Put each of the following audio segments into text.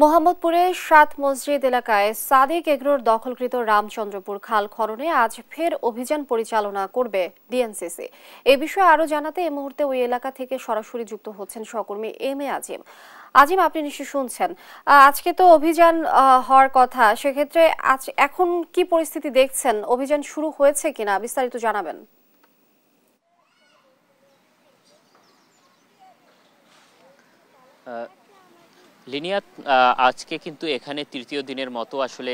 মোহাম্মদপুরে ৭ মসজিদ এলাকায় সাদিক এগ্রোর দখলকৃত রামচন্দ্রপুর খাল খননে আজ ফের অভিযান পরিচালনা করবে ডিএনসিসি। এ বিষয়ে আরো জানাতে এই মুহূর্তে ওই এলাকা থেকে সরাসরি যুক্ত হচ্ছেন সহকর্মী এম এ আজিম। আজিম, আপনি নিশ্চয়ই শুনছেন, আজকে তো অভিযান হওয়ার কথা, সেক্ষেত্রে আজ এখন কি পরিস্থিতি দেখছেন? অভিযান শুরু হয়েছে কিনা বিস্তারিত জানাবেন। লিনিয়াত, আজকে কিন্তু এখানে তৃতীয় দিনের মতো আসলে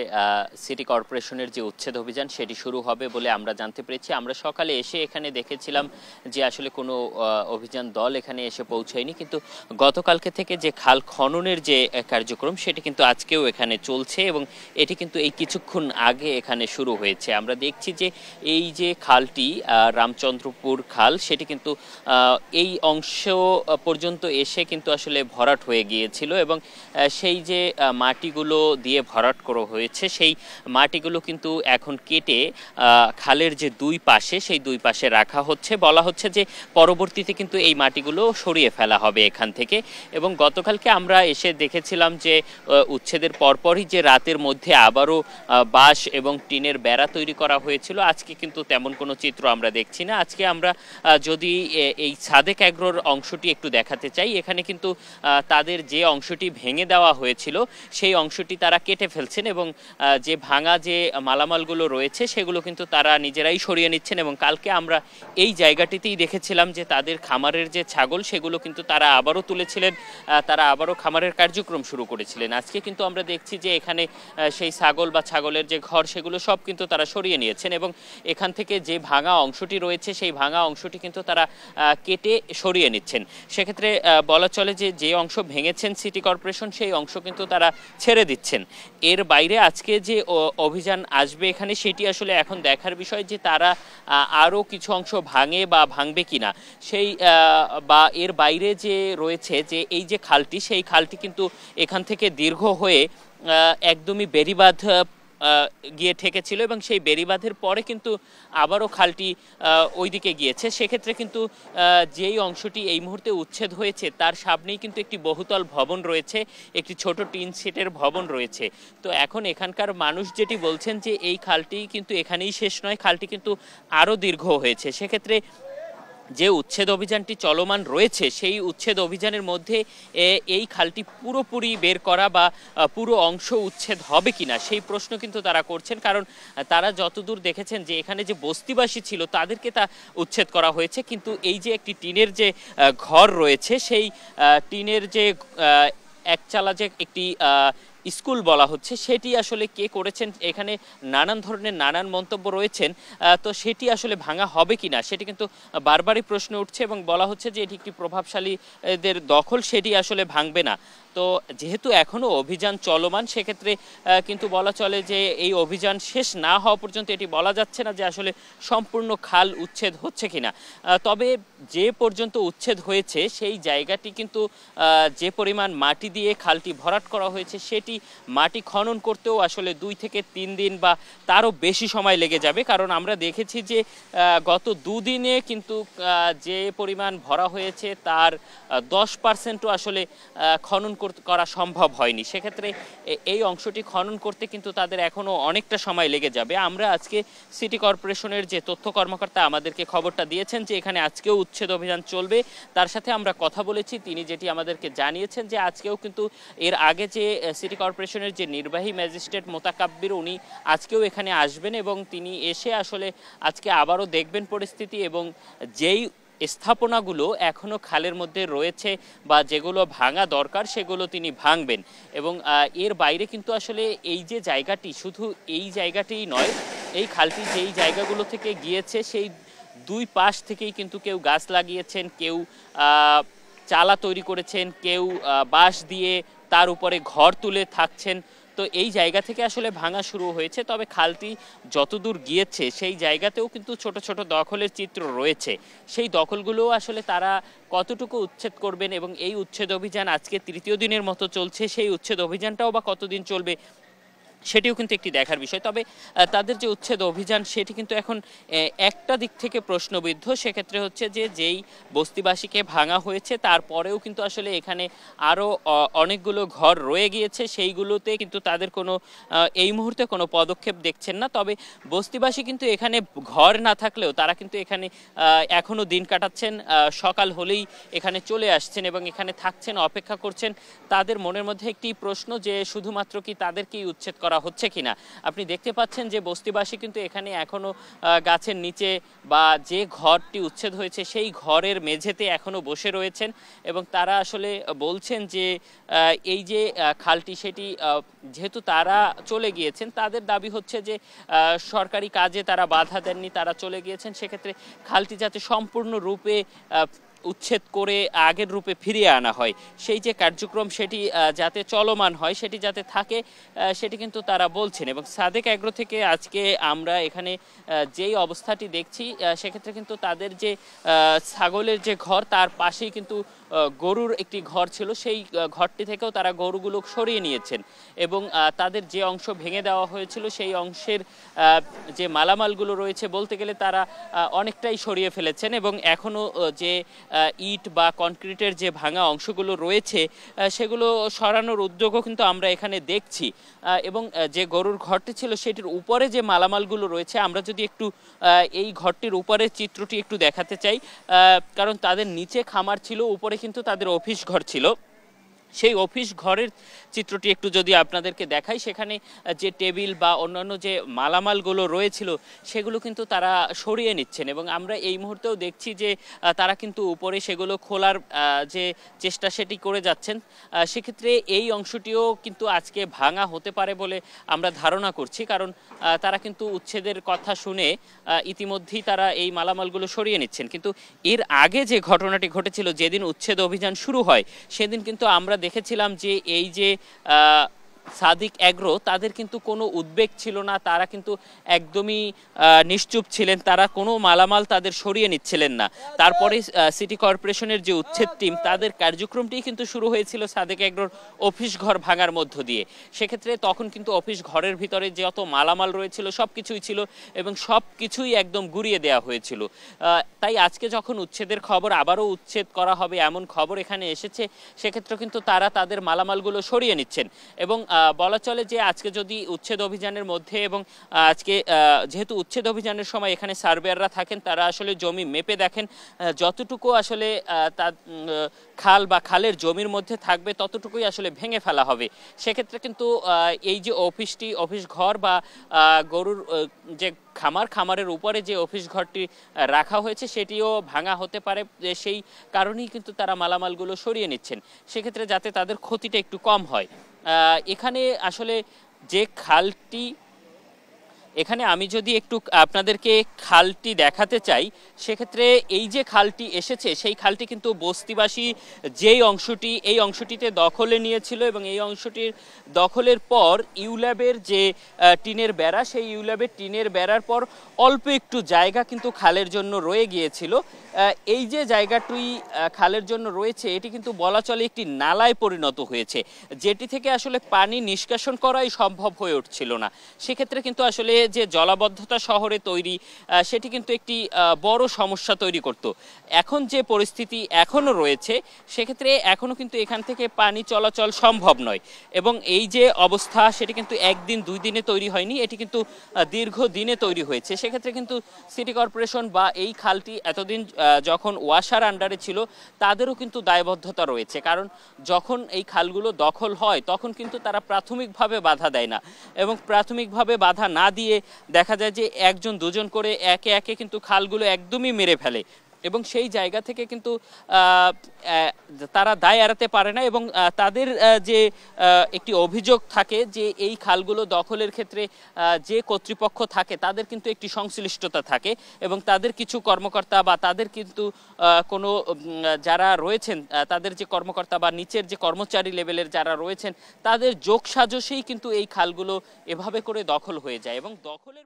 সিটি কর্পোরেশনের যে উচ্ছেদ অভিযান সেটি শুরু হবে বলে আমরা জানতে পেরেছি। আমরা সকালে এসে এখানে দেখেছিলাম যে আসলে কোনো অভিযান দল এখানে এসে পৌঁছায়নি, কিন্তু গতকালকে থেকে যে খাল খননের যে কার্যক্রম সেটি কিন্তু আজকেও এখানে চলছে এবং এটি কিন্তু এই কিছুক্ষণ আগে এখানে শুরু হয়েছে। আমরা দেখছি যে এই যে খালটি রামচন্দ্রপুর খাল সেটি কিন্তু এই অংশ পর্যন্ত এসে কিন্তু আসলে ভরাট হয়ে গিয়েছিল এবং সেই যে মাটিগুলো দিয়ে ভরাট করা হয়েছে সেই মাটিগুলো কিন্তু এখন কেটে খালের যে দুই পাশে সেই দুই পাশে রাখা হচ্ছে। বলা হচ্ছে যে পরবর্তীতে কিন্তু এই মাটিগুলো সরিয়ে ফেলা হবে এখান থেকে। এবং গতকালকে আমরা এসে দেখেছিলাম যে উচ্ছেদের পরপরই যে রাতের মধ্যে আবারও বাঁশ এবং টিনের বেড়া তৈরি করা হয়েছিল, আজকে কিন্তু তেমন কোনো চিত্র আমরা দেখছি না। আজকে আমরা যদি এই সাদেক এগ্রোর অংশটি একটু দেখাতে চাই, এখানে কিন্তু তাদের যে অংশটি ভেঙে দেওয়া হয়েছিল সেই অংশটি তারা কেটে ফেলছেন এবং যে ভাঙা যে মালামালগুলো রয়েছে সেগুলো কিন্তু তারা নিজেরাই সরিয়ে নিচ্ছেন। এবং কালকে আমরা এই জায়গাটিতেই দেখেছিলাম যে তাদের খামারের যে ছাগল সেগুলো কিন্তু তারা আবারও তুলেছিলেন, তারা আবারও খামারের কার্যক্রম শুরু করেছিলেন। আজকে কিন্তু আমরা দেখছি যে এখানে সেই ছাগল বা ছাগলের যে ঘর সেগুলো সব কিন্তু তারা সরিয়ে নিয়েছেন এবং এখান থেকে যে ভাঙা অংশটি রয়েছে সেই ভাঙা অংশটি কিন্তু তারা কেটে সরিয়ে নিচ্ছেন। সেক্ষেত্রে বলা চলে যে যে অংশ ভেঙেছেন সিটি কর্পোরেশন সেই অংশ কিন্তু তারা ছেড়ে দিচ্ছেন। এর বাইরে আজকে যে অভিযান আসবে এখানে সেটি আসলে এখন দেখার বিষয় যে তারা আরও কিছু অংশ ভাঙে বা ভাঙবে কিনা, সেই বা এর বাইরে যে রয়েছে যে এই যে খালটি সেই খালটি কিন্তু এখান থেকে দীর্ঘ হয়ে একদমই বেড়িবাঁধ গিয়ে ঠেকেছিল এবং সেই বেড়িবাঁধের পরে কিন্তু আবারও খালটি ওইদিকে গিয়েছে। সেক্ষেত্রে কিন্তু যেই অংশটি এই মুহূর্তে উচ্ছেদ হয়েছে তার সামনেই কিন্তু একটি বহুতল ভবন রয়েছে, একটি ছোট টিন শেডের ভবন রয়েছে। তো এখন এখানকার মানুষ যেটি বলছেন যে এই খালটি কিন্তু এখানেই শেষ নয়, খালটি কিন্তু আরও দীর্ঘ হয়েছে। সেক্ষেত্রে যে উচ্ছেদ অভিযানটি চলমান রয়েছে সেই উচ্ছেদ অভিযানের মধ্যে এই খালটি পুরোপুরি বের করা বা পুরো অংশ উচ্ছেদ হবে কিনা সেই প্রশ্ন কিন্তু তারা করছেন। কারণ তারা যতদূর দেখেছেন যে এখানে যে বস্তিবাসী ছিল তাদেরকে তা উচ্ছেদ করা হয়েছে, কিন্তু এই যে একটি টিনের যে ঘর রয়েছে সেই টিনের যে একচালা যে একটি স্কুল বলা হচ্ছে সেটি আসলে কে করেছেন, এখানে নানান ধরনের নানান মন্তব্য রয়েছেন। তো সেটি আসলে ভাঙা হবে কিনা সেটি কিন্তু বারবারই প্রশ্ন উঠছে এবং বলা হচ্ছে যে এটি একটি প্রভাবশালীদের দখল, সেটি আসলে ভাঙবে না। তো যেহেতু এখনও অভিযান চলমান সেক্ষেত্রে কিন্তু বলা চলে যে এই অভিযান শেষ না হওয়া পর্যন্ত এটি বলা যাচ্ছে না যে আসলে সম্পূর্ণ খাল উচ্ছেদ হচ্ছে কিনা। তবে যে পর্যন্ত উচ্ছেদ হয়েছে সেই জায়গাটি কিন্তু যে পরিমাণ মাটি দিয়ে খালটি ভরাট করা হয়েছে সেটি মাটি খনন করতেও আসলে 2 থেকে 3 দিন বা তারও বেশি সময় লেগে যাবে। কারণ আমরা দেখেছি যে গত 2 দিনে কিন্তু যে পরিমাণ ভরা হয়েছে তার 10%ও আসলে খনন করা সম্ভব হয়নি। সেক্ষেত্রে এই অংশটি খনন করতে কিন্তু তাদের এখনও অনেকটা সময় লেগে যাবে। আমরা আজকে সিটি কর্পোরেশনের যে তথ্য কর্মকর্তা আমাদেরকে খবরটা দিয়েছেন যে এখানে আজকেও উচ্ছেদ অভিযান চলবে, তার সাথে আমরা কথা বলেছি, তিনি যেটি আমাদেরকে জানিয়েছেন যে আজকেও কিন্তু এর আগে যে সিটি কর্পোরেশনের যে নির্বাহী ম্যাজিস্ট্রেট মোতাকাব্বির উনি আজকেও এখানে আসবেন এবং তিনি এসে আসলে আজকে আবারও দেখবেন পরিস্থিতি এবং যেই স্থাপনাগুলো এখনো খালের মধ্যে রয়েছে বা যেগুলো ভাঙা দরকার সেগুলো তিনি ভাঙবেন। এবং এর বাইরে কিন্তু আসলে এই যে জায়গাটি শুধু এই জায়গাটিই নয়, এই খালটি যেই জায়গাগুলো থেকে গিয়েছে সেই দুই পাশ থেকেই কিন্তু কেউ গাছ লাগিয়েছেন, কেউ চালা তৈরি করেছেন, কেউ বাঁশ দিয়ে তার উপরে ঘর তুলে থাকছেন। তো এই জায়গা থেকে আসলে ভাঙা শুরু হয়েছে। তবে খালটি যতদূর গিয়েছে সেই জায়গাতেও কিন্তু ছোট ছোট দখলের চিত্র রয়েছে, সেই দখলগুলোও আসলে তারা কতটুকু উচ্ছেদ করবেন এবং এই উচ্ছেদ অভিযান আজকে তৃতীয় দিনের মতো চলছে, সেই উচ্ছেদ অভিযানটাও বা কতদিন চলবে সেটিও কিন্তু একটি দেখার বিষয়। তবে তাদের যে উচ্ছেদ অভিযান সেটি কিন্তু এখন একটা দিক থেকে প্রশ্নবিদ্ধ। সেক্ষেত্রে হচ্ছে যে যেই বস্তিবাসীকে ভাঙা হয়েছে তারপরেও কিন্তু আসলে এখানে আরও অনেকগুলো ঘর রয়ে গিয়েছে, সেইগুলোতে কিন্তু তাদের কোনো এই মুহূর্তে কোনো পদক্ষেপ দেখছেন না। তবে বস্তিবাসী কিন্তু এখানে ঘর না থাকলেও তারা কিন্তু এখানে এখনও দিন কাটাচ্ছেন, সকাল হলেই এখানে চলে আসছেন এবং এখানে থাকছেন, অপেক্ষা করছেন। তাদের মনের মধ্যে একটি প্রশ্ন যে শুধুমাত্র কি তাদেরকেই উচ্ছেদ করা হচ্ছে কিনা। আপনি দেখতে পাচ্ছেন যে বস্তিবাসী কিন্তু এখানে এখনো গাছের নিচে বা যে ঘরটি উচ্ছেদ হয়েছে সেই ঘরের মেঝেতে এখনো বসে রয়েছেন এবং তারা আসলে বলছেন যে এই যে খালটি সেটি যেহেতু তারা চলে গিয়েছেন, তাদের দাবি হচ্ছে যে সরকারি কাজে তারা বাধা দেননি, তারা চলে গিয়েছেন, সেক্ষেত্রে খালটি যাতে সম্পূর্ণরূপে উচ্ছেদ করে আগের রূপে ফিরিয়ে আনা হয়, সেই যে কার্যক্রম সেটি যাতে চলমান হয়, সেটি যাতে থাকে, সেটি কিন্তু তারা বলছেন। এবং সাদেক এগ্রো থেকে আজকে আমরা এখানে যেই অবস্থাটি দেখছি সেক্ষেত্রে কিন্তু তাদের যে ছাগলের যে ঘর তার পাশেই কিন্তু গরুর একটি ঘর ছিল, সেই ঘরটি থেকেও তারা গরুগুলো সরিয়ে নিয়েছেন এবং তাদের যে অংশ ভেঙে দেওয়া হয়েছিল সেই অংশের যে মালামালগুলো রয়েছে বলতে গেলে তারা অনেকটাই সরিয়ে ফেলেছেন এবং এখনও যে ইট বা কনক্রিটের যে ভাঙা অংশগুলো রয়েছে সেগুলো সরানোর উদ্যোগও কিন্তু আমরা এখানে দেখছি। এবং যে গরুর ঘরটি ছিল সেটির উপরে যে মালামালগুলো রয়েছে, আমরা যদি একটু এই ঘরটির উপরের চিত্রটি একটু দেখাতে চাই, কারণ তাদের নিচে খামার ছিল, উপরে কিন্তু তাদের অফিস ঘর ছিল। সেই অফিস ঘরের চিত্রটি একটু যদি আপনাদেরকে দেখাই, সেখানে যে টেবিল বা অন্যান্য যে মালামালগুলো রয়েছিল সেগুলো কিন্তু তারা সরিয়ে নিচ্ছেন এবং আমরা এই মুহূর্তেও দেখছি যে তারা কিন্তু উপরে সেগুলো খোলার যে চেষ্টা সেটি করে যাচ্ছেন। সেক্ষেত্রে এই অংশটিও কিন্তু আজকে ভাঙা হতে পারে বলে আমরা ধারণা করছি, কারণ তারা কিন্তু উচ্ছেদের কথা শুনে ইতিমধ্যেই তারা এই মালামালগুলো সরিয়ে নিচ্ছেন। কিন্তু এর আগে যে ঘটনাটি ঘটেছিল, যেদিন উচ্ছেদ অভিযান শুরু হয়, সেদিন কিন্তু আমরা দেখেছিলাম যে এই যে সাদিক এগ্রো তাদের কিন্তু কোনো উদ্বেগ ছিল না, তারা কিন্তু একদমই নিশ্চুপ ছিলেন, তারা কোনো মালামাল তাদের সরিয়ে নিচ্ছিলেন না। তারপরে সিটি কর্পোরেশনের যে উচ্ছেদ টিম তাদের কার্যক্রমটি কিন্তু শুরু হয়েছিল সাদিক এগ্রোর অফিস ঘর ভাঙার মধ্য দিয়ে। সেক্ষেত্রে তখন কিন্তু অফিস ঘরের ভিতরে যত মালামাল রয়েছিল সব কিছুই ছিল এবং সব কিছুই একদম গুড়িয়ে দেওয়া হয়েছিল। তাই আজকে যখন উচ্ছেদের খবর, আবারও উচ্ছেদ করা হবে এমন খবর এখানে এসেছে, সেক্ষেত্রে কিন্তু তারা তাদের মালামালগুলো সরিয়ে নিচ্ছেন এবং বলা চলে যে আজকে যদি উচ্ছেদ অভিযানের মধ্যে এবং আজকে যেহেতু উচ্ছেদ অভিযানের সময় এখানে সার্ভেয়াররা থাকেন, তারা আসলে জমি মেপে দেখেন, যতটুকু আসলে তার খাল বা খালের জমির মধ্যে থাকবে ততটুকুই আসলে ভেঙে ফেলা হবে। সেক্ষেত্রে কিন্তু এই যে অফিস ঘর বা গরুর যে খামারের উপরে যে অফিস ঘরটি রাখা হয়েছে সেটিও ভাঙা হতে পারে, সেই কারণেই কিন্তু তারা মালামালগুলো সরিয়ে নিচ্ছেন, সেক্ষেত্রে যাতে তাদের ক্ষতিটা একটু কম হয়। এখানে আসলে যে খালটি, এখানে আমি যদি একটু আপনাদেরকে খালটি দেখাতে চাই, সেক্ষেত্রে এই যে খালটি এসেছে সেই খালটি কিন্তু বস্তিবাসী যেই অংশটি এই অংশটিতে দখলে নিয়েছিল এবং এই অংশটির দখলের পর ইউল্যাবের যে টিনের বেড়া, সেই ইউল্যাবের টিনের বেড়ার পর অল্প একটু জায়গা কিন্তু খালের জন্য রয়ে গিয়েছিল। এই যে জায়গাটি খালের জন্য রয়েছে এটি কিন্তু বলা চলে একটি নালায় পরিণত হয়েছে, যেটি থেকে আসলে পানি নিষ্কাশন করাই সম্ভব হয়ে উঠছিল না। সেক্ষেত্রে কিন্তু আসলে যে জলাবদ্ধতা শহরে তৈরি, সেটি কিন্তু একটি বড় সমস্যা তৈরি করত। এখন যে পরিস্থিতি এখনও রয়েছে, সেক্ষেত্রে এখনও কিন্তু এখান থেকে পানি চলাচল সম্ভব নয় এবং এই যে অবস্থা সেটি কিন্তু একদিন দুই দিনে তৈরি হয়নি, এটি কিন্তু দীর্ঘ দিনে তৈরি হয়েছে। সেক্ষেত্রে কিন্তু সিটি কর্পোরেশন বা এই খালটি এতদিন যখন ওয়াসার আন্ডারে ছিল তাদেরও কিন্তু দায়বদ্ধতা রয়েছে, কারণ যখন এই খালগুলো দখল হয় তখন কিন্তু তারা প্রাথমিকভাবে বাধা দেয় না এবং প্রাথমিকভাবে বাধা না দিয়ে দেখা যায় যে একজন দুজন করে একে একে কিন্তু খালগুলো একদমই মেরে ফেলে এবং সেই জায়গা থেকে কিন্তু তারা দায় এড়াতে পারে না এবং তাদের যে একটি অভিযোগ থাকে যে এই খালগুলো দখলের ক্ষেত্রে যে কর্তৃপক্ষ থাকে তাদের কিন্তু একটি সংশ্লিষ্টতা থাকে এবং তাদের কিছু কর্মকর্তা বা তাদের কিন্তু কোনো যারা রয়েছেন তাদের যে কর্মকর্তা বা নিচের যে কর্মচারী লেভেলের যারা রয়েছেন তাদের যোগসাজশেই কিন্তু এই খালগুলো এভাবে করে দখল হয়ে যায় এবং দখলের